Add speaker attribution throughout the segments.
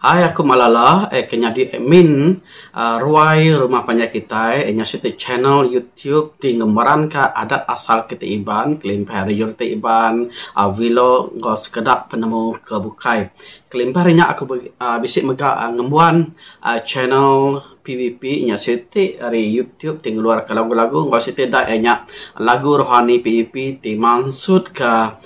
Speaker 1: Hai, aku Malala, kenya di admin ruai rumah panjang kita, nya siti channel YouTube di ngembaran ka adat asal kita iban, kelimpah hari kita iban, vilo ngos sekedap penemu kebukai. Kelimpah harinya aku bisik mega ngembuan channel PVP nya siti dari YouTube di ngeluar ke lagu-lagu ngos siti dak nya lagu rohani PVP di maksud ke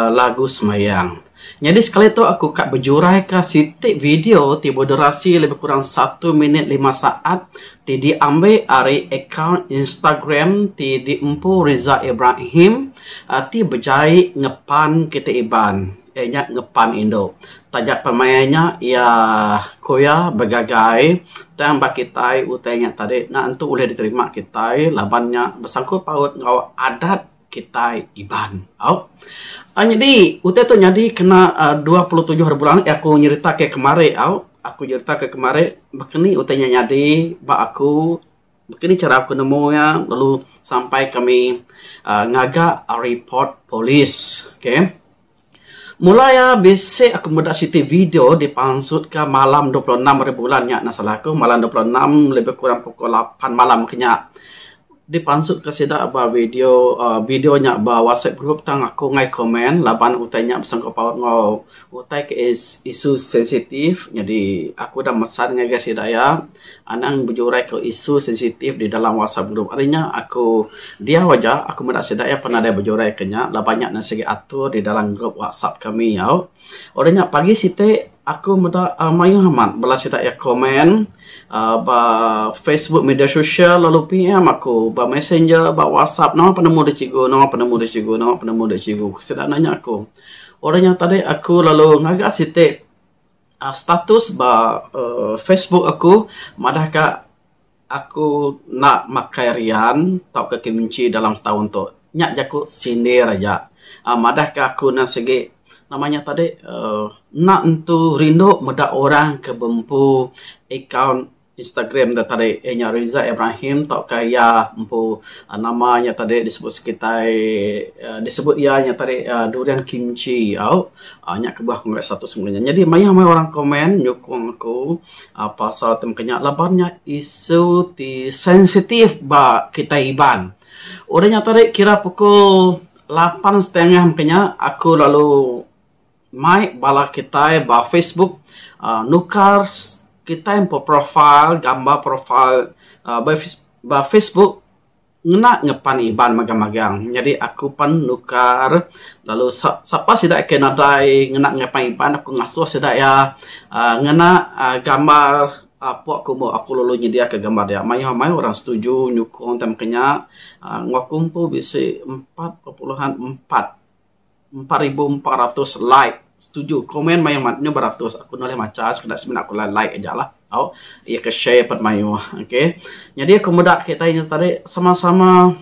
Speaker 1: lagu semayang. Jadi sekali itu aku kak berjurai ke sitik video tiba durasi lebih kurang 1 minit 5 saat ti diambil dari akaun Instagram ti diempu Riza Ibrahim ti berjaya ngepan kita iban nya ngepan Indo tajak pemainnya ya koya bergagai tambah kita utainya tadi nah untuk boleh diterima kita labannya bersangkut paut ngau adat kita iban. Jadi utai tu jadi kena 27 hari bulan aku nyerita ke kemarin aku nyerita ke kemarin begini utainya jadi aku begini cara aku nemu ya lalu sampai kami ngaga report polis. Mulai ya basic aku mudah siti video dipansut ke malam 26 hari bulannya nah salah aku malam 26 lebih kurang pukul 8 malam kenya dipansut ke sida ba videonya ba WhatsApp group tang aku ngai komen laban utainya bersangkut paut ngau utai ke isu sensitif jadi aku dah mesan ngai sida ya anang berjurai ke isu sensitif di dalam WhatsApp group artinya aku dia wajah aku mudah sida ya pernah ada berjurai kenya labannya na segi atur di dalam grup WhatsApp kami ya orangnya pagi site aku mudah mayu haman belas sida ya komen ba Facebook media sosial lalu PM aku ba messenger ba WhatsApp nama penemu de cigu sedang nanya aku orangnya tadi aku lalu ngagak site status ba Facebook aku madahkah aku nak makai rian tau ke kemenci dalam setahun tu nyak jaku sindir aja madahkah aku nak segi namanya tadi nak untuk rindu muda orang ke bempu akaun Instagram tadi nya Riza Ibrahim tak kaya empu namanya tadi disebut sekitar disebut ianya tadi durian kimchi nya kebuah kongres satu sebenarnya jadi banyak orang komen nyokong aku pasal temkenya labarnya isu ti sensitif ba kita iban orangnya tadi kira pukul 8:30 makanya aku lalu mai bala kita ba Facebook nukar kita yang profile gambar profile ba Facebook ngena ngepan iban magang-magang jadi aku pan nukar lalu siapa sidak kena dai ngena ngepan iban aku ngasuh sidak ya ngena gambar apa aku lalu nyedia ke gambar dia mai orang setuju nyukung temkenya ngakumpu bisa 4.400 like setuju komen mayu matnya beratus aku noleh macam sekedar sebenarnya aku like aja lah ia ke share pat mayu jadi aku muda kita ini tadi sama-sama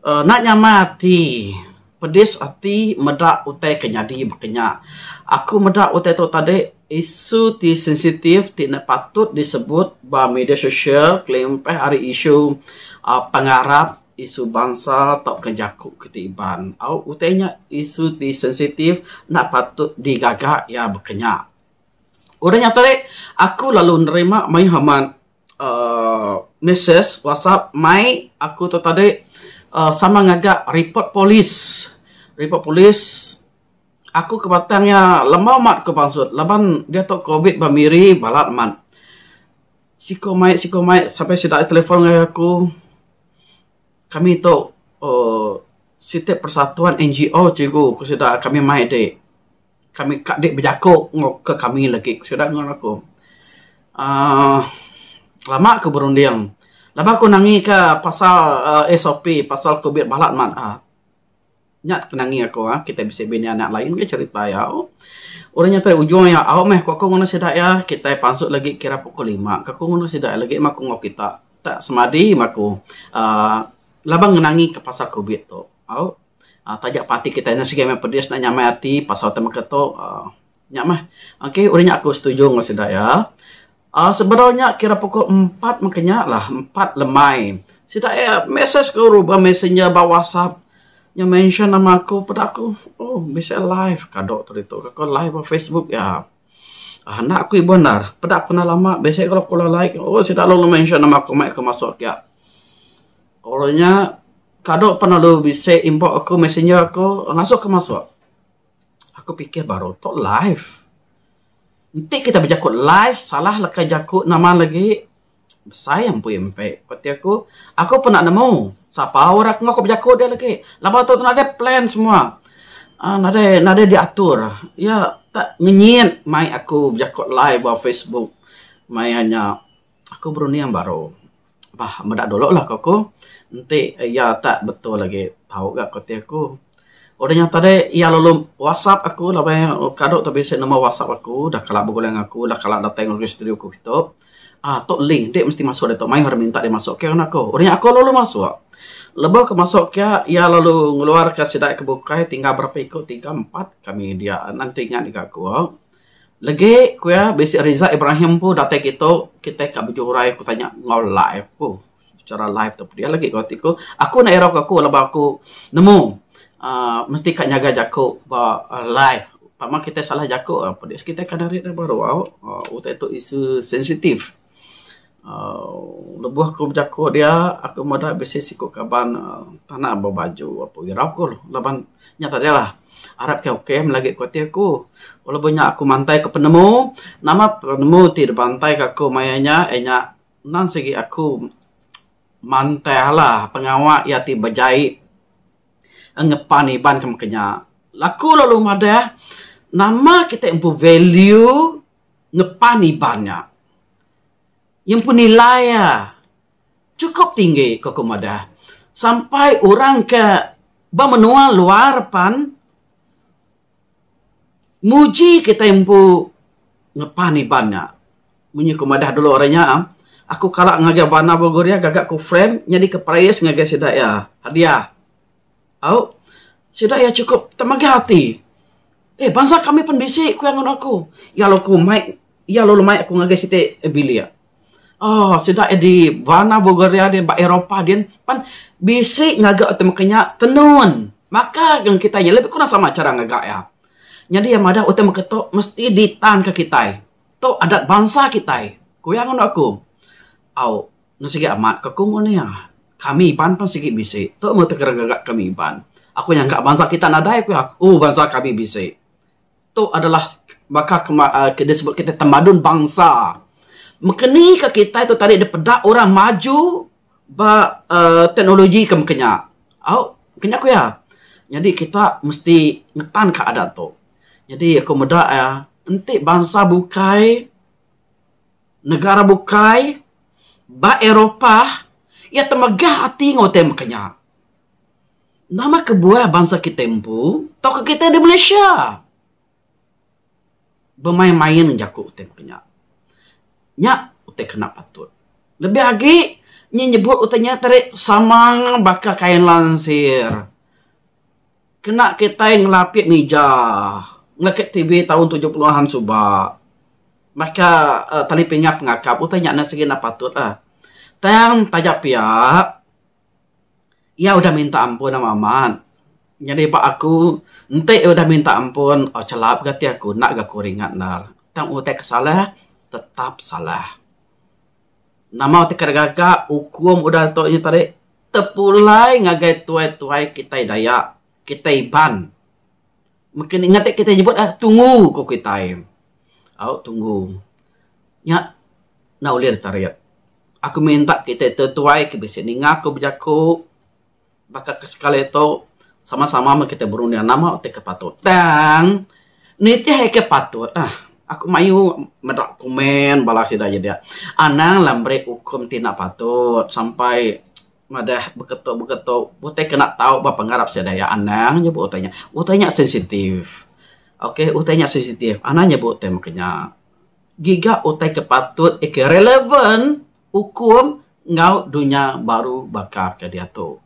Speaker 1: nak nyamati pedis hati medak utai kenyadi berkenya aku medak utai tu tadi isu ti sensitif tidak patut disebut ba media sosial klaim hari isu pengarap isu bangsa tak kejakuk ketiban utainya isu di sensitif nak patut digagak ya berkenyak orangnya tadi aku lalu nerima mai haman message WhatsApp mai aku tu tadi sama ngagak report polis aku kebatangnya lemau mat ke bangsut laban dia tu covid bamiri balat mat siko mai sampai sidak telefon aku kami tu setiap persatuan NGO cikgu sudah kami mai dek kami kak dek berjakuk ke kami lagi sudah ngon aku lama aku berunding lama aku nangi ke pasal SOP pasal COVID balat man nyak kenangi aku kita bisa bini anak lain ke cerita ya orangnya tadi ujungnya meh kok ngono sedak ya kita pansut lagi kira pukul 5 aku ngono sedak lagi maku ngok kita tak semadi maku labang ngenangi ke pasal COVID tu. Tajak pati kita nasi game pedis nak nyamai hati pasal tema keto nyamai. Okey, urangnya aku setuju ngau sedak ya. Sebenarnya kira pukul 4 makanya lah 4 lemai. Sedak ya message ke rubah messenger ba WhatsApp yang mention nama aku pada aku bisa live kadok tu itu. Kau live ba Facebook ya. Anak aku ibu benar. Pada aku nak lama. Biasanya kalau aku like. Oh, saya lalu mention nama aku. Mak aku masuk ya. Orangnya. Kadang pernah lu bisa import aku. Messenger aku. Masuk ke masuk. Aku pikir baru. Tok live. Nanti kita berjakut live. Salah lah jakut nama lagi. Sayang pun MP. Kata aku. Aku pernah nemu. Siapa orang aku berjakut dia lagi. Lepas tu ada plan semua. Nada diatur. Ya, tak ngenyit mai aku jakut live buat Facebook. Mai hanya aku berani yang baru. Bah, medak dulu lah aku. Nanti ya tak betul lagi. Tahu gak kata aku. Orangnya tadi ya lalu WhatsApp aku lah kadang tapi saya nama WhatsApp aku dah kalau bergulang aku dah kalau datang ke studio aku gitu. Tok link dia mesti masuk dia tok mai orang minta dia masuk ke aku. Orangnya aku lalu masuk. Lebih ke masuk ya, ia lalu ngeluar ke sidak kebukai tinggal berapa ikut 3 4 kami dia nanti ingat dekat aku. Lagi ku ya basic Riza Ibrahim pun datang kita kat berjurai aku tanya ngau live pun secara live tu dia lagi kau aku nak erok aku lepas aku nemu mesti kat nyaga jaku live. Pama kita salah jaku apa dia kita kadang dia baru itu isu sensitif. Lebuh aku berjaku dia aku mudah biasa sikut kaban tanah berbaju apa irap ko laban nyata dia lah Arab ke okey melagi kuati aku walaupun aku mantai ke penemu nama penemu ti bantai ke aku mayanya nan segi aku mantai lah pengawak ya ti bajai ngepan iban kemkenya laku lalu mada nama kita impu value ngepan ibannya yang pun nilai cukup tinggi kokomada sampai orang ke menua luar pan muji kita impu ngepan ibannya munyi komadah dulu orangnya aku kalak ngaga bana Bulgaria gagak ku frame jadi ke price ngaga sidak ya hadiah sidak ya cukup temaga hati bangsa kami pun bisik ku yang aku ya lo ku mai ya lo mai aku ngaga site bilia sudah di Vana Bulgaria di Eropah dia pan bisik ngagak atau makanya tenun maka yang kita lebih kurang sama cara ngagak ya jadi yang ada utama ketok mesti ditan ke kita tu adat bangsa kita ku yang aku nusigi amat kekungun ya kami pan sigi bisik tu mau teker gagak kami pan aku yang gak bangsa kita nadai ku ya bangsa kami bisik tu adalah maka disebut kita temadun bangsa. Mekeni ke kita itu tadi daripada orang maju teknologi ke mekenya. Mekenya aku ya. Jadi kita mesti ngetan ke adat tu. Jadi aku muda ya. Nanti bangsa bukai, negara bukai, Eropah, ya temagah hati ngotem mekenya. Nama kebuah bangsa kita empu, tau ke kita di Malaysia. Bermain-main jakuk tem mekenya. Nya utai kena patut. Lebih lagi nyebut utainya tarik samang baka kain lansir. Kena kita yang ngelapik meja. Ngelakit TV tahun 70-an subak. Maka tali pingap ngakap utainya nak segi nak patut lah. Tang tajak pihak. Ya udah minta ampun sama aman. Jadi pak aku ente udah minta ampun. Celap gati aku nak gak kuringat nar. Tang utai kesalah tetap salah. Nama utik gagak hukum udah tau ini tadi tepulai ngagai tuai-tuai kita daya kita iban. Mungkin ingat kita nyebut tunggu kok kita. Tunggu. Nya na ulir tariat. Aku minta kita tuai ke bisa ninga aku berjaku bakal ke sekali itu sama-sama kita berunding nama utik kepatut. Dan niti heke patut. Aku mayu medak komen balas tidak jadi. Anang lambre hukum tidak patut sampai madah beketuk utai kena tahu apa pengarap sedaya anang nyebut utainya sensitif. Oke, utainya sensitif. Anang nyebut utai makanya giga utai kepatut relevan hukum ngau dunia baru bakar ke dia tu.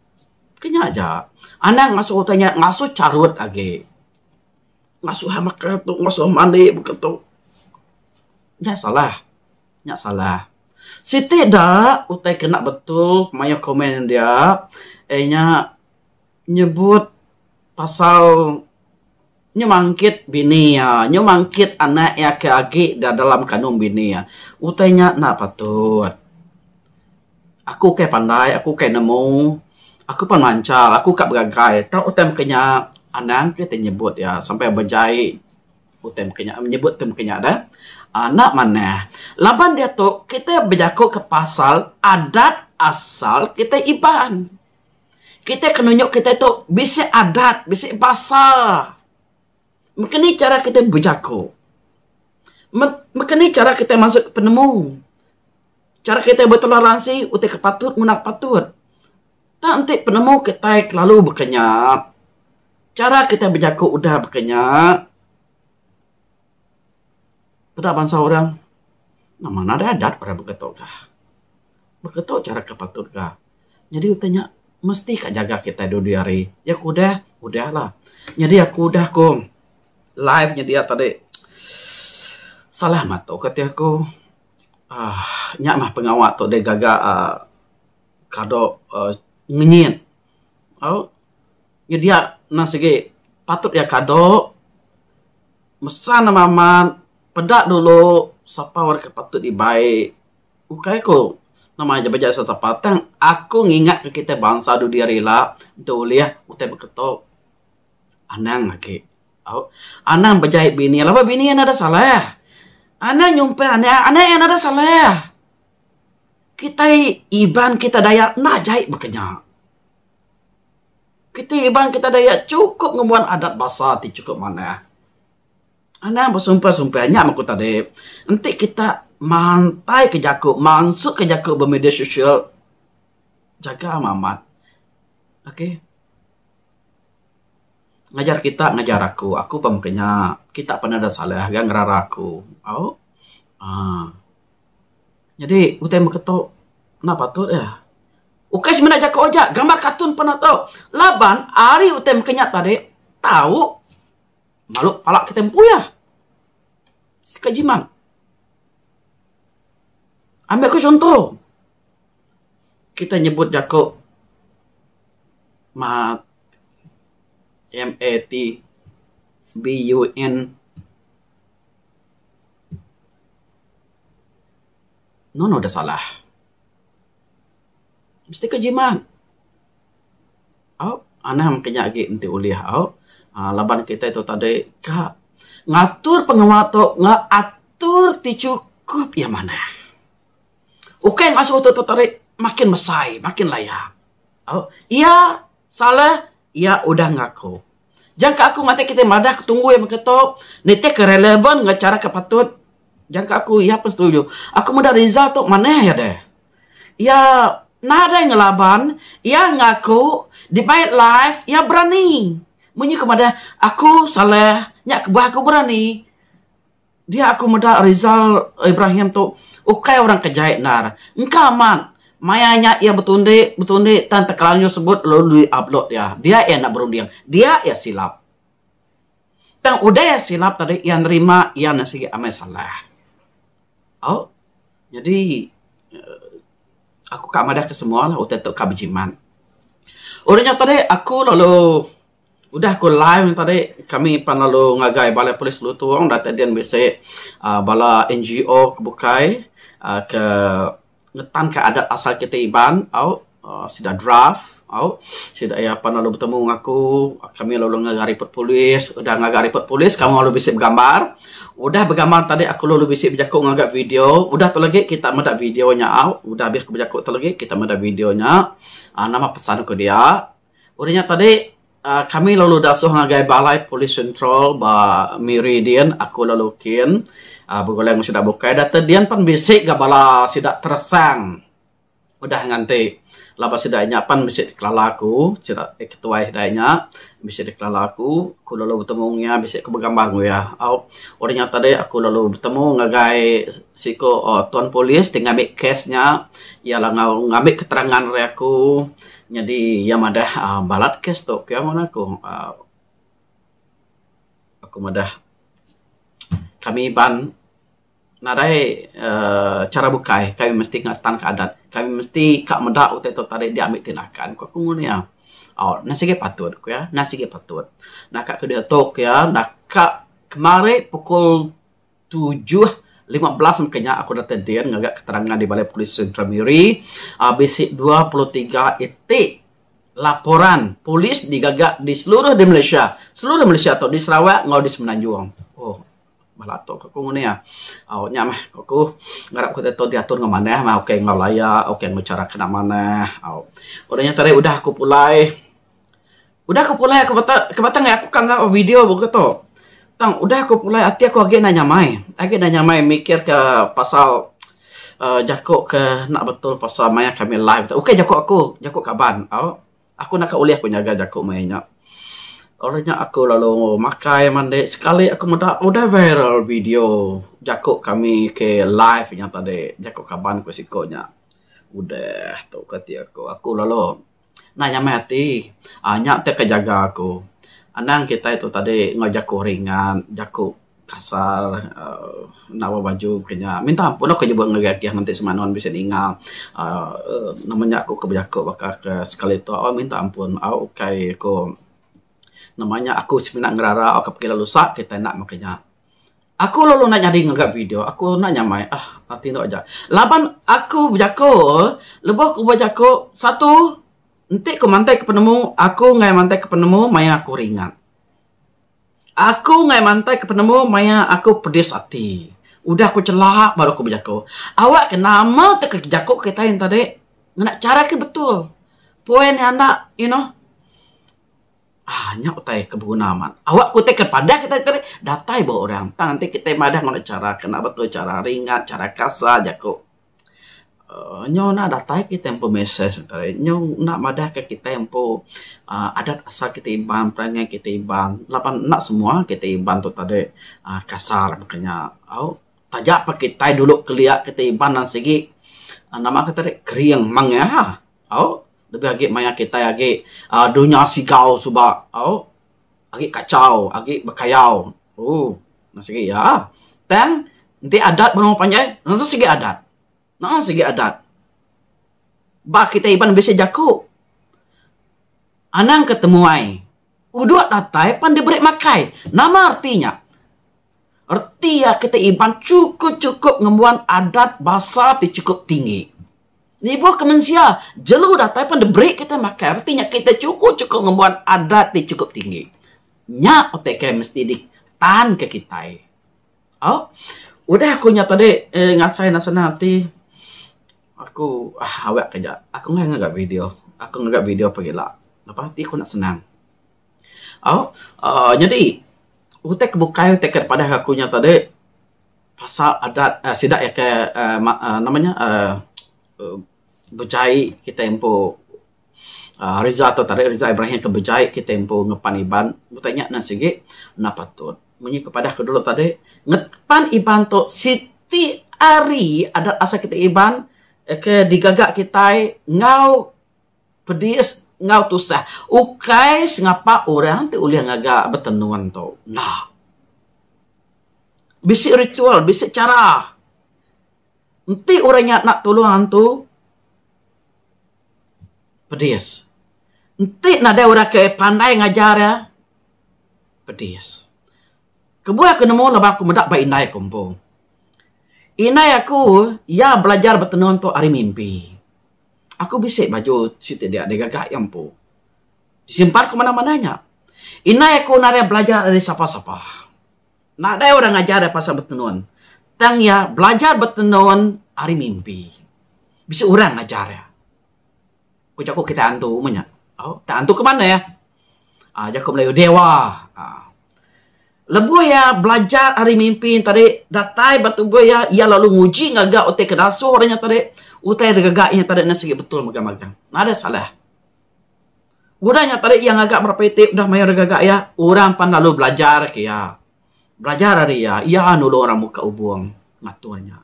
Speaker 1: Kenya aja. Anang ngasuh utainya ngasuh carut age. Ngasuh hamak tu ngasuh mandi beketuk. Ya salah. Si tidak utai kena betul maya komen dia nya nyebut pasal nyemangkit bini ya, nyemangkit anak ya ke agi dalam kandung bini ya. Utainya nak patut. Aku kayak pandai, aku kayak nemu, aku pan mancal, aku kak beragai. Tak utai makanya anang kita nyebut ya sampai berjai. Utai makanya menyebut tu makanya dah. Nak mana? Laban dia tu kita berjakut ke pasal adat asal kita iban. Kita kena tunjuk kita tu bisa adat, bisa bahasa. Maka ni cara kita berjakut. Maka ni cara kita masuk ke penemu. Cara kita bertoleransi utai kepatut munak patut. Tak nanti penemu kita lalu berkenyak. Cara kita berjakut udah berkenyak. Tidak bangsa orang. Nah, mana ada adat orang berketuk kah? Berketuk cara kepatut kah? Jadi utanya mesti kak jaga kita dua hari. Ya aku udahlah. Jadi aku udah kok live-nya dia tadi. Salah matu kata aku. Nyak mah pengawat tu dia gagak kado ngenyit. Ya dia nasigi patut ya kado mesan mama pedak dulu siapa warga patut dibaik. Ukai ko namanya baca sesapatang aku ngingat ke kita bangsa du dia rela tu lihat utai berketok anang lagi. Anang berjahit bini lah bini yang ada salah. Anak nyumpai anak yang ada salah. Kita iban kita daya nak jahit berkenyak. Kita iban kita daya cukup ngebuat adat bahasa ti cukup mana. Anak bersumpah-sumpah nyak aku tadi. Nanti kita mantai ke jakuk, masuk ke jakuk bermedia sosial. Jaga amat. Okey. Ngajar kita, ngajar aku. Aku pemakainya. Kita pernah ada salah. Gak ngerara aku. Jadi, utai mengetuk. Kenapa tu ya? Ukai sebenarnya jaga ojak. Gambar kartun pernah tahu. Laban, hari utai mengenyak tadi. Tahu. Malu palak kita empuya. Kejiman. Ambil aku contoh. Kita nyebut jago. MATBUN. Nono udah salah. Mesti kejiman. Anak makanya lagi nanti uliah. Laban kita itu tadi kak ngatur pengawat tu ngatur ti cukup ya mana. Oke masuk tu tadi makin mesai, makin layak. Iya salah. Ya udah ngaku. Jangka aku mati kita madah ketunggu yang berketok. Nete ke relevan nggak cara kepatut. Jangka aku ya pun setuju. Aku mudah result tu mana ya deh. Ya nada yang ngelaban. Ya ngaku. Di bait live. Ya berani. Bunyi kepada aku salah. Nyak kebah aku berani. Dia aku mudah Rizal Ibrahim tu. Ukai orang kejahit nar. Engkau aman. Mayanya ia betunde tante kelanyo sebut lalu upload ya. Dia yang nak berunding. Dia ya silap. Tang udah ya silap tadi yang nerima yang nasi amai salah. Jadi aku kak madah ke semua lah untuk kabijiman. Orangnya tadi aku lalu udah aku live tadi kami pan lalu ngagai balai polis lu tu orang dah tadi besok bala NGO kebukai ke ngetan ke adat asal kita iban sudah draft sudah ya apa lalu bertemu ngaku kami lalu ngagari report polis udah ngagari report polis kamu lalu bisa bergambar udah bergambar tadi aku lalu bisa berjakuk ngagak video udah tu lagi kita meda videonya udah habis berjakuk tu lagi kita meda videonya nama pesan ke dia udahnya tadi kami lalu dasuh ngagai balai polis sentral ba Meridian aku lalu kin begoleng sudah buka data dian pan bisik gabala tidak tersang udah nganti laba sidanya pan bisik kelalaku tidak ketua hidayanya bisik kelalaku aku lalu bertemunya bisik ke bergambar ya orangnya tadi aku lalu bertemu ngagai siko tuan polis tinggal ambil case-nya ialah ngambil keterangan dari aku jadi yang ada balat case tu kaya mana aku madah kami ban nadai cara bukai kami mesti ngatan keadaan kami mesti kak medak utai tu tadi diambil tindakan kok aku ni Oh, nasi ke patut ku ya, nasi ke patut. Nak kat kedua tok ya, nak kat kemarin pukul 7.15 makanya aku dah tedian ngagak keterangan di Balai Polis Sentral Miri. Basic 23 etik laporan polis digagak di seluruh di Malaysia. Seluruh Malaysia atau di Sarawak ngau di Semenanjung. Oh, balato aku ngene ya. Oh, nyamah aku ngarap kita tu diatur ke mana mah okey ngau layak, okey ngau cara kena mana. Oh. Udahnya tadi udah aku pulai. Udah aku pulai aku batang aku kan video buku tu. Tang udah aku pulai hati aku lagi nanya mai mikir ke pasal jakok ke nak betul pasal maya kami live. Okey jakok kaban. Oh. Aku nak uliah aku jaga jakok mainnya. Orangnya aku lalu makai mandi sekali aku udah viral video jakok kami ke live nya tadi jakok kaban ku sikonya. Udah tu kata aku lalu nanya mati, nyak te kejaga aku. Anang kita itu tadi ngajak ringan, jaku kasar, nawa baju kenya. Minta ampun aku buat ngagak nanti semanon bisa diingat. Namanya aku kebajaku bakal ke sekali itu. Oh minta ampun, okay aku. Namanya aku sebenarnya ngerara, aku pergi lalu sak kita nak makanya. Aku lalu nak nyari ngagak video, aku nak nyamai, tinduk aja. Laban aku berjaku, lebuh aku berjaku satu. Nanti aku mantai ke penemu, aku ngai mantai ke penemu, maya aku ringan. Aku ngai mantai ke penemu, maya aku pedis hati. Udah aku celak, baru aku berjaku. Awak kenapa tak kejaku kita yang tadi? Nak cara ke betul. Poin yang nak, nyak utai kebunaman. Awak kutek kepada kita tadi, datai bawa orang. Nanti kita madah nak cara, kena betul cara ringan, cara kasar, jaku. Nyo nak datai kita tempo message tadi. Nyo nak madah ke kita tempo adat asal kita iban, perangai kita iban. Lapan nak semua kita iban tu tadi kasar makanya. Tajak pa kita dulu keliak kita iban dan segi nama kita tadi kering mang ya. Lebih lagi maya kita lagi dunia sigau subak. Lagi kacau, lagi berkayau. Nasi ya. Dan nanti adat belum panjang, nasi segi adat. Nah, segi adat. Ba kita iban bisa jaku. Anang ketemu ai. Uduk datai pan diberi makai. Nama artinya. Artinya kita iban cukup ngembuan adat bahasa ti cukup tinggi. Ni buah kemensia. Jelu datai pan diberi kita makai. Artinya kita cukup ngembuan adat ti cukup tinggi. Nya otek mesti ditahan ke kita. Udah aku nyata deh ngasai nasa nanti. Aku awak kerja. Aku ngagak video. Aku ngagak video pergi lah. Lepas tu aku nak senang. Jadi utek kebukai utek kepada aku nyata deh pasal adat sidak ya ke namanya bejai kita empo Riza atau tadi Riza Ibrahim ke bejai kita empo ngepan iban. Mutanya nasi ge napa patut. Munyi kepada aku dulu tadi ngepan iban tu Siti Ari adat asal kita iban ke digagak kita ngau pedis ngau tusah ukai ngapa orang tu uliah ngagak bertenuan tu nah bisi ritual bisi cara nanti orangnya nak tolong tu pedis nanti nada orang ke pandai ngajar ya pedis kebuah aku nemu lepas aku mendak baik naik kumpul. Inai aku, ya belajar bertenun untuk hari mimpi. Aku bisik baju situ dia gagak yang pu. Disimpan ke mana-mananya. Inai aku nari belajar dari siapa-siapa. Nak ada orang ngajar dari pasal bertenun. Tang ya belajar bertenun hari mimpi. Bisa orang ngajar ya. Aku kita antu umumnya. Tak antu ke mana ya? Jaku Melayu Dewa. Lebu ya belajar hari mimpi tadi datai batu ya ia lalu nguji ngagak otek kedasu orangnya tadi utai gagaknya tadi nasi betul magang-magang. Ada salah. Udahnya tadi yang agak berapa itu udah mayor gagak ya orang pan lalu belajar ke ya. Belajar hari ya ia nulu orang muka ubuang ngatuannya.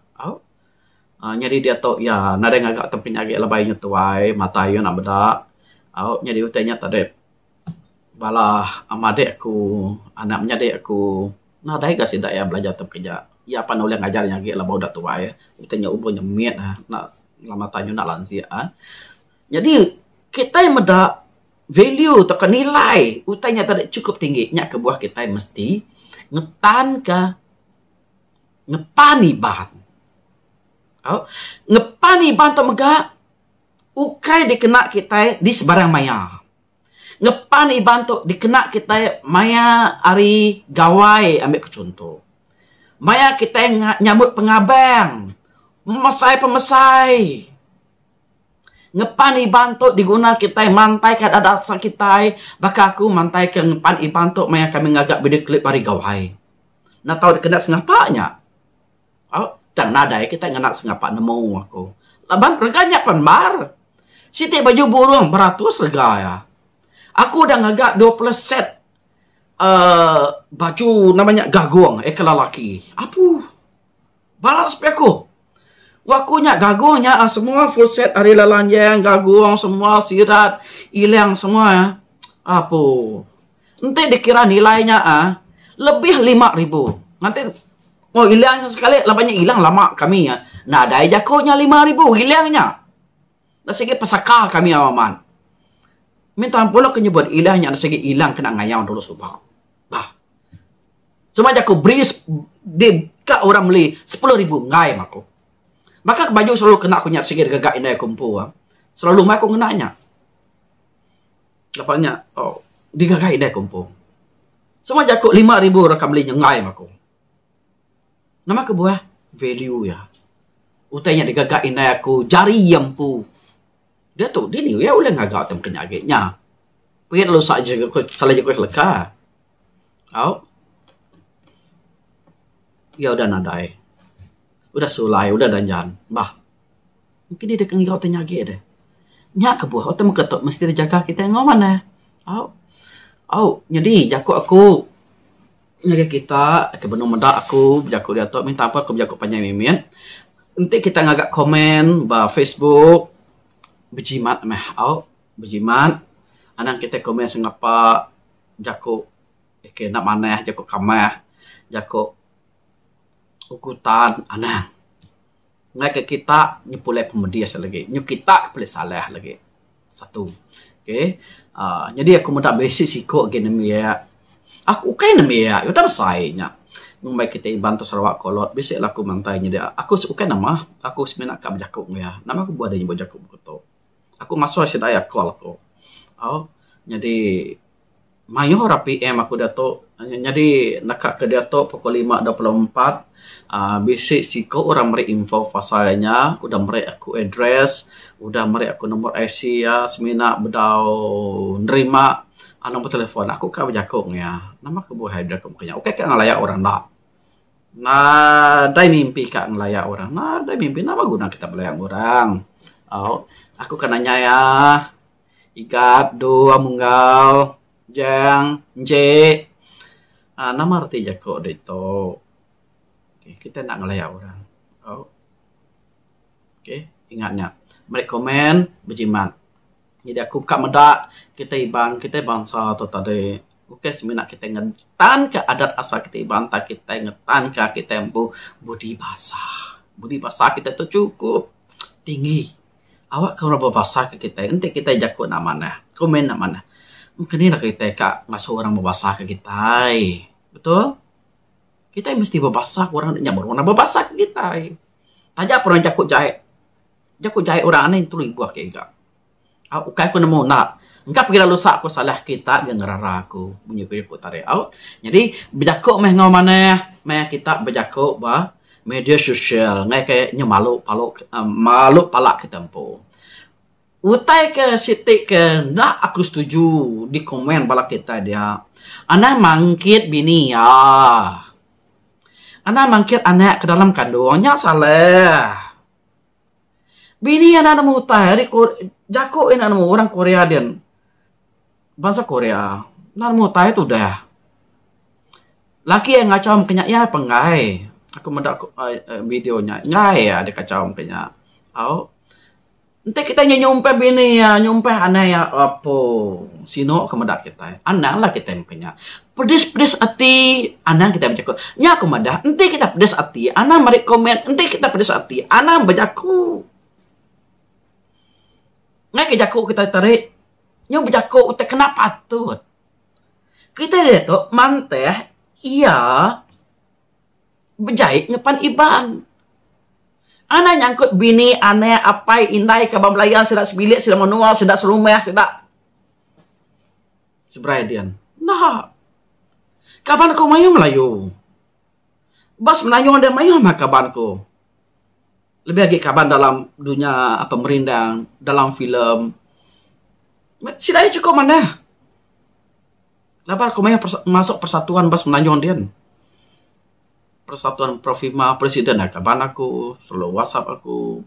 Speaker 1: Nyari dia tu ya nada ngagak tempatnya agak lebihnya tuai mata yo nak bedak. Nyari utainya tadi balah amadek aku, anak menyadik aku, nah dah gak sidak ya belajar kerja. Ya apa nulis ngajarnya lagi lah udah tua ya. Utanya ubahnya miat nak lama tanya nak lansia. Jadi kita yang medak value atau nilai utainya tak cukup tinggi nya ke buah kita mesti ngepani ban. Ngepani ban to mega ukai dikena kita di sebarang maya. Ngepani ban to dikena kita maya ari gawai ambil ke contoh. Maya kita nyambut pengabang, pemesai. Ngepan ibanto diguna kita mantai ke ada asa kita, baka aku mantai ke ngepan ibanto maya kami ngagak beda klip hari gawai. Nah tahu kena sengapanya. Dan nadai kita ngenak sengapa nemu aku. Laban reganya penbar. Siti baju burung beratus rega ya. Aku udah ngagak 20 set baju namanya gagong kelalaki. Apuh. Balas aku. Wakunya gagongnya semua full set hari lalanjang, gagong semua sirat, ilang semua ya. Apuh. Nanti dikira nilainya lebih 5.000. Nanti ilang sekali labanya hilang lama kami ya. Nah, ada jakonya 5.000 hilangnya. Nah, segi pesaka kami aman. Minta ampun ke nyebut ilahnya segi hilang kena ngayang dulu subah. Bah. Semua jago bris di ka orang beli 10.000 ngai aku. Maka baju selalu kena aku nyak sikit gagak ini kumpul. Selalu aku ngenanya. Lapangnya, digagak ini kumpul. Semua jakuk 5.000 rekam belinya ngai aku. Nama kebuah value ya. Utainya digagak ini aku jari yampu. Dia tuh dia ni ya boleh ngagak tem kenyagitnya. Pergi lu saja salah je seleka. Ya udah nadai. Udah sulai, udah danjan. Bah. Mungkin dia dekat ngigau tenyagi deh. Nya kebuah otak ketok mesti dijaga kita ngoman eh. Jadi jago aku nyaga kita ke benung medak aku jago dia tok minta apa aku jago panjang mimin. Nanti kita ngagak komen ba Facebook bejimat bejimat. Anang kita komen sengapa jago nak maneh jago kameh jago ukutan anang ngai ke kita nyepulai pemedia lagi nyu kita boleh salah lagi satu okey jadi aku mudah basic siko gini ya aku kan ya udah besainya ngumbai kita bantu Sarawak kolot basic lah aku mantainya dia aku suka nama aku sebenarnya kak jakuk ya nama aku buat ada nyebut jakuk begitu aku masuk sedaya call aku jadi mayor PM aku dato jadi nakak ke dato pukul 5.24 basic siko orang meri info pasalnya udah meri aku address udah meri aku nomor IC ya semina bedau nerima nomor telefon aku ka berjakung ya nama ke buah hydra kemukanya oke kan ngelayak orang dah nah dai mimpi kak ngelayak orang nah dai mimpi nama guna kita belayak orang aku kan nanya ya ikat dua munggal jang je nama arti jako dito. Kita nak ngelayak orang. Ingatnya. Mereka komen berjimat. Jadi aku kak medak kita iban kita bangsa tu tadi. Sebenarnya kita ngetan ke adat asal kita iban tak kita ngetan ke kita budi bahasa. Budi bahasa kita tu cukup tinggi. Awak kalau berbahasa ke kita, nanti kita jakut nak mana, komen nak mana. Mungkin ni nak kita kak ngasuh orang berbahasa ke kita. Betul? Kita mesti berbahasa orang nyamur orang berbahasa ke kita. Tajak orang jakut jahit. Jakut jahit orang aneh tu ribuah ke enggak. Ukai aku nemu nak. Engkau pergi lalu sak aku salah kita dengan ngerara aku. Bunyi aku tarik out. Jadi berjakut meh ngau mana meh kita berjakut bah media sosial ngai kayaknya malu palak kita tempo. Utai ke sitik ke nak aku setuju di komen balak kita dia. Anak mangkit bini ya. Anak mangkit anak ke dalam kandungnya salah. Bini anak nemu utai jago anak nemu orang Korea dan bangsa Korea. Anak nemu utai tu dah. Laki yang ngacau kenyak ya penggai. Aku mendak videonya. Ngai ya dia kacau kenya. Nanti kita nyumpah bini ya, nyumpah aneh ya apa. Sino kemedak kita. Anang lah kita punya. Pedes hati, anang kita berjaku. Nya kemedak, nanti kita pedes hati. Anang mari komen, nanti kita pedes hati. Anang berjaku. Ngai kejaku kita tarik. Nyong berjaku utek kena patut. Kita dia tu manteh ia berjahit ngepan iban. Ana nyangkut bini aneh apai indai kabam layan sedak sebilik sedak manual sedak serumah sedak sebraidian. Nah. Kaban ko mayo Melayu. Bas Melayu ada mayo mah kaban ko. Lebih lagi kaban dalam dunia pemerintah, dalam filem. Sidai cukup mana? Labar ko mayo masuk persatuan bas Melayu dian. Persatuan Profima Presiden kaban aku, selalu WhatsApp aku.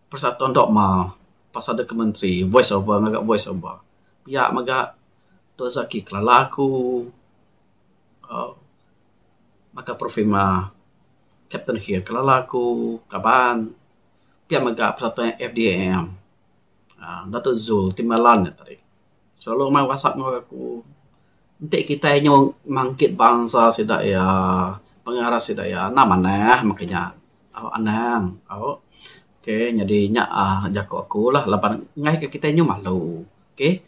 Speaker 1: Persatuan Dokma, pas ada ke menteri, voice over, ngagak voice over. Ya, magak tu Zaki kelala aku. Maka Profima Captain here kelala aku, kaban. Pia magak persatuan FDM. Dato' Zul, Timbalan tadi. Selalu main WhatsApp dengan aku. Nanti kita nyong mangkit bangsa sidak ya. Pengarah sudah ya namanya makanya anang okey jadi nya jako aku lah lapan ngai ke kita nyu malu okey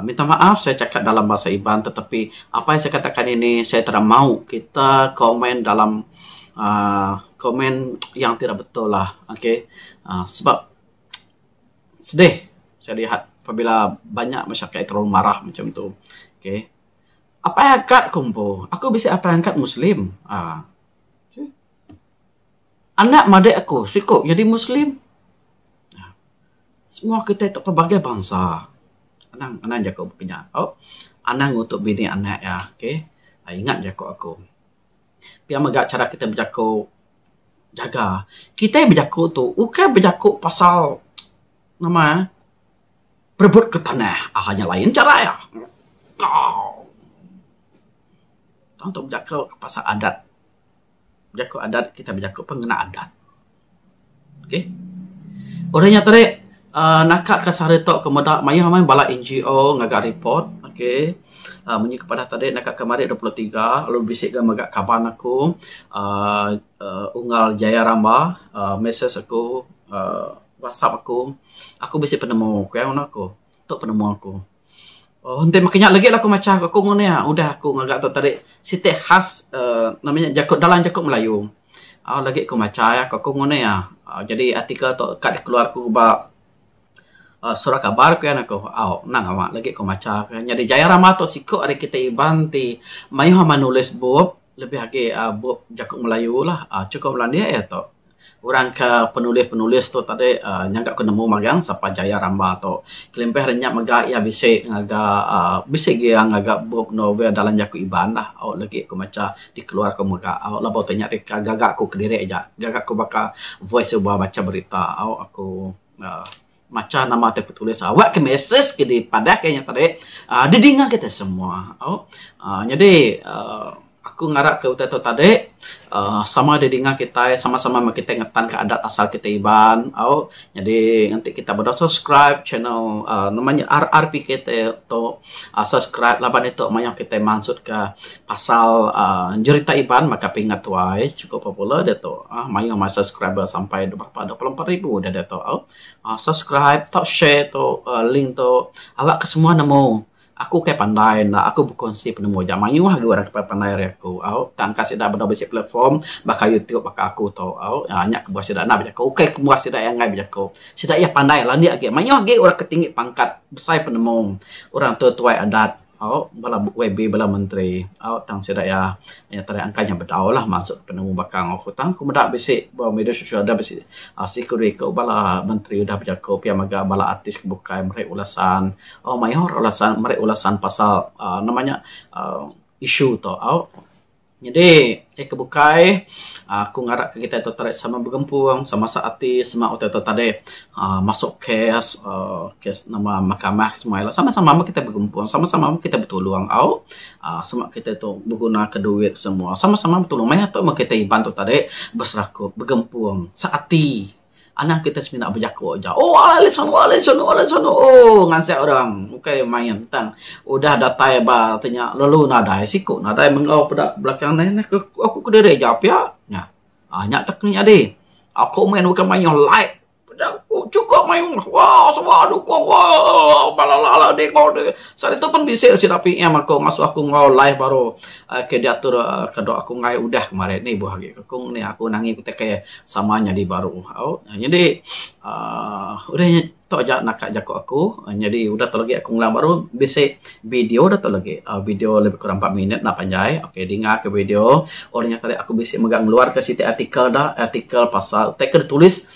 Speaker 1: minta maaf saya cakap dalam bahasa Iban tetapi apa yang saya katakan ini saya tidak mau kita komen dalam komen yang tidak betul lah okey sebab sedih saya lihat apabila banyak masyarakat terlalu marah macam tu okey. Apa yang angkat kumpo? Aku bisa apa yang angkat Muslim. Anak madik aku, sikap jadi Muslim. Semua kita itu pelbagai bangsa. Anang jago punya. Anang untuk bini anak ya. Okay? Ingat jago aku. Biar magak cara kita berjago jaga. Kita berjago tu, bukan berjago pasal nama berebut ke tanah. Hanya lain cara ya. Untuk berjaga pasal adat. Berjaga adat, kita berjaga pengena adat. Okey. Orangnya tadi, nakak ke saritok kemudak, maya main bala NGO, ngagak report. Okey. Menyi kepada tadi, nakak kemarin 23, lalu bisik ke magak kaban aku, unggal Jaya Ramba, message aku, WhatsApp aku bisik penemu, kaya aku, untuk penemu aku. Nanti makanya lagi lah aku macam aku ngone ya. Udah aku ngagak tertarik. Siti khas namanya Jakut dalam Jakut Melayu. Lagi aku macam ya aku ngone ya. Jadi artikel tu kat keluar aku ba surat kabar ku ya aku. Nang awak lagi aku macam. Jadi Jaya Rama tu sikok ada kita iban ti mayu menulis buku lebih lagi buku Jakut Melayu lah. Cukup Belanda ya tu. Orang ke penulis-penulis tu tadi nyangka aku nemu magang siapa Jaya Ramba tu. Kelempeh renyak magak ya bisik ngagak bisik dia ngagak buku novel dalam Jakut Iban lah. Lagi aku macam dikeluar aku magak. Lah bawa tanya reka gagak aku kediri aja. Gagak aku bakal voice over baca berita. Aku macam nama aku tulis awak ke message ke di pada kayaknya tadi didengar kita semua. Jadi aku ngarap ke utara tadi sama didengar kita sama-sama kita ngetan ke adat asal kita Iban. Jadi nanti kita berdoa subscribe channel namanya RRP kita tu subscribe laban itu mayang kita maksud ke pasal cerita Iban maka pingat tuai cukup popular dia tu. Mayang subscriber sampai berapa 24,000 dia tu. Subscribe, top share tu link tu awak ke semua nemu. Aku kayak pandai nak aku berkongsi penemu jam mayu lagi orang kayak pandai aku tangka sida benda basic platform bakal YouTube bakal aku tahu banyak kebuah sida nak berjago okey kebuah sida yang ngai berjago sida ia pandai lah ni agi mayu lagi orang ketinggi pangkat besar penemu orang tua adat bala WB bala menteri tang sida ya tadi angkanya berdau lah masuk penemu bakal aku tang aku mendak basic bawa media sosial dah basic security ke bala menteri dah berjago pia maga bala artis kebukai mereka ulasan mayor ulasan mereka ulasan pasal namanya isu tu jadi kebukai aku ngarap ke kita itu tarik sama bergempung sama saati sama waktu itu tadi masuk kes nama mahkamah semua sama-sama kita bergempung sama-sama kita bertolong sama kita itu berguna ke duit semua sama-sama bertolong maya tu kita bantu tadi berseraku bergempung saati anak kita sebenarnya berjaku aja. Alasan. Ngasih orang. Okay, main tentang. Udah datai ba tanya lalu nadai siku. Nadai mengau pada belakang lain. Aku kediri jawab ya. Nyak teknik ade. Aku main bukan main yang like. Cukup main wah semua dukung wah balala dek kode saat itu pun bisa sih tapi yang aku masuk aku ngau live baru ke diatur kedua aku ngai udah kemarin nih buah gitu aku nih aku nangi kita kayak samanya di baru jadi udah to aja nak jako aku jadi udah to lagi aku ngulang baru bisa video udah to lagi video lebih kurang 4 menit nak panjai oke dengar ke video orangnya tadi aku bisa megang keluar ke situ artikel pasal teker tulis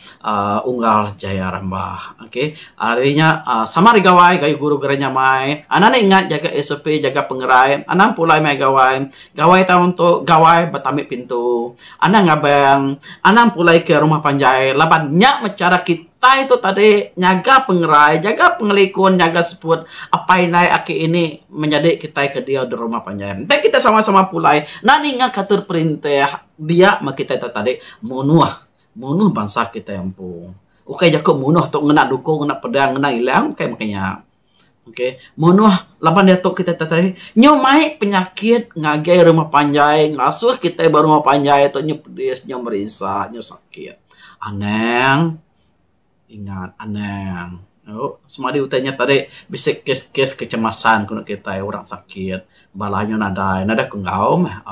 Speaker 1: unggal Jaya Rambah oke artinya sama rigawai gayu guru gerenya mai anak ingat jaga SOP jaga pengerai anak pulai mai gawai tahun untuk gawai bertamik pintu anak ngabang anak pulai ke rumah panjai labannya cara kita itu tadi nyaga pengerai, jaga pengelikun, jaga sebut apa yang naik aki ini menjadi kita ke dia di rumah panjang. Dan kita sama-sama pulai. Nani ingat katur perintah dia mak kita itu tadi munuh bangsa kita yang pun. Oke jago munuh tu ngena dukung, ngena pedang, ngena hilang, kayak makanya. Oke, munuh lapan dia tu kita tadi nyomai penyakit ngagai rumah panjang, ngasuh kita baru rumah panjang itu nyepedis, merisa, sakit. Aneng ingat aneh semua diutanya tadi bisa kes kecemasan kuno kita orang sakit balanya nada ke engkau mah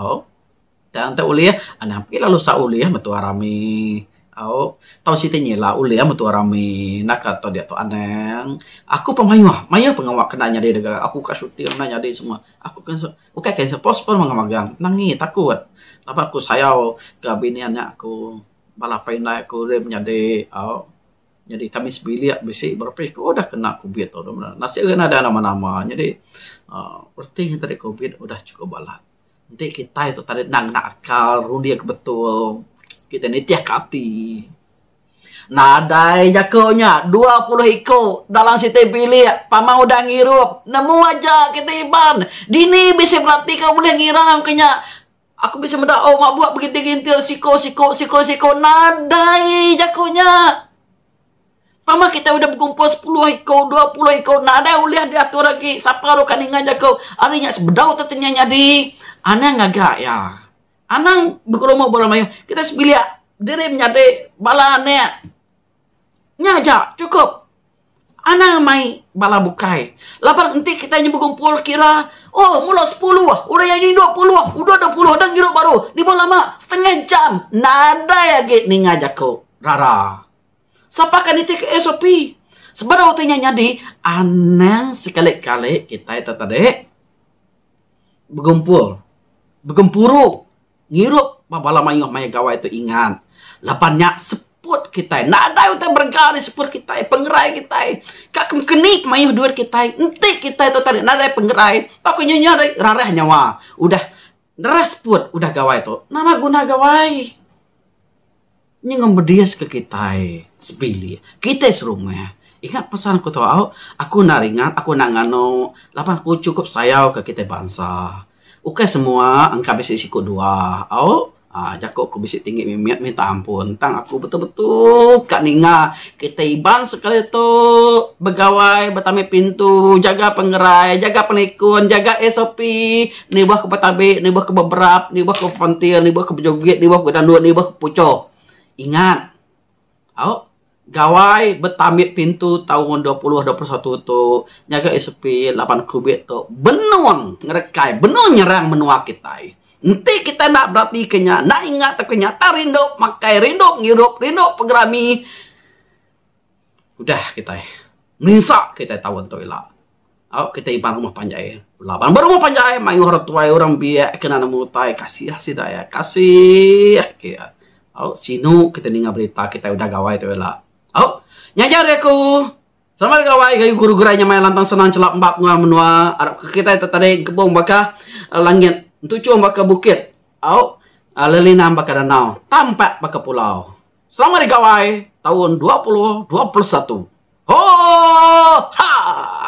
Speaker 1: dan tak uliah anak lalu sa uliah metu arami tahu sih nyela uliah metu arami nak atau dia tu aneh aku pemayu pengawak kenanya dia dega aku kasuti nanya dia semua aku kan oke kan sepos mengamagang nangi takut apa aku sayau ke biniannya aku balapain naik aku menjadi jadi kami sebilik besi berpikir udah kena COVID udah nasi kan ada nama-nama jadi penting tadi COVID udah cukup balak nanti kita itu tadi nakal rundi betul kita nitiak hati nadai jakonya 20 iko dalam siti bilik pama udah ngirup nemu aja kita iban dini bisa berarti kau boleh ngiram kenya aku bisa mendak mak buat begitu gintil siko nadai jakonya Pama kita udah berkumpul 10 ekor, 20 ekor. Nah ada uliah diatur lagi. Siapa ro kaningan jago. Arinya sebedau tetenya nyadi. Anang ngagak ya. Anang berkelompok bola mayu. Kita sebilia dirim nyadi balane. Nyaja cukup. Anang mai bala bukai. Lapan nanti kita berkumpul kira. Oh mula 10 udah yang 20 udah 20 dan ngirup baru. Di bola lama setengah jam. Nada ya git ninga jago. Rara. Siapa kan itu ke SOP? Sebenarnya utanya nyadi, anang sekali-kali kita itu tadi bergempuru, ngirup, babala mayuh maya gawai itu ingat. Lapannya seput kita, nada itu bergaris seput kita, pengerai kita, kakem kenik mayuh duit kita, enti kita itu tadi nada pengerai, takutnya nyari rarah nyawa, udah deras seput, udah gawai itu, nama guna gawai. Ini ngomodias ke kita sepilih kita serumah ingat pesan aku tahu aku naringat aku nangano lapan aku cukup sayau ke kita bangsa oke semua angka besi siku dua jago aku bisa tinggi minta ampun tang aku betul-betul kak ninga kita iban sekali itu begawai bertami pintu jaga pengerai jaga penikun jaga SOP nibah ke petabe nibah ke beberap nibah ke pentil nibah ke joget nibah ke dandut nibah ke pucuk ingat, gawai betamit pintu tahun 2021 tu nyaga SOP 8 kubik tu benuang ngerekai benuang nyerang menua kita. Nanti kita nak berarti kenya nak ingat kenya rindu makai rindu ngirup rindu pegerami. Udah kita menisa kita tahun tu ilah. Kita iban rumah panjai. Laban baru rumah panjai mayu orang tua orang biak kena nemu tai kasih daya kasih kia. Sinu kita dengar berita kita udah gawai tu lah. Nyajar aku. Selamat gawai gayu guru-guranya main lantang senang celap mbak menua Arab kita itu tadi kebong baka langit tujuh baka bukit. Lelina baka danau tampak baka pulau. Selamat gawai tahun 2021. Ho ha.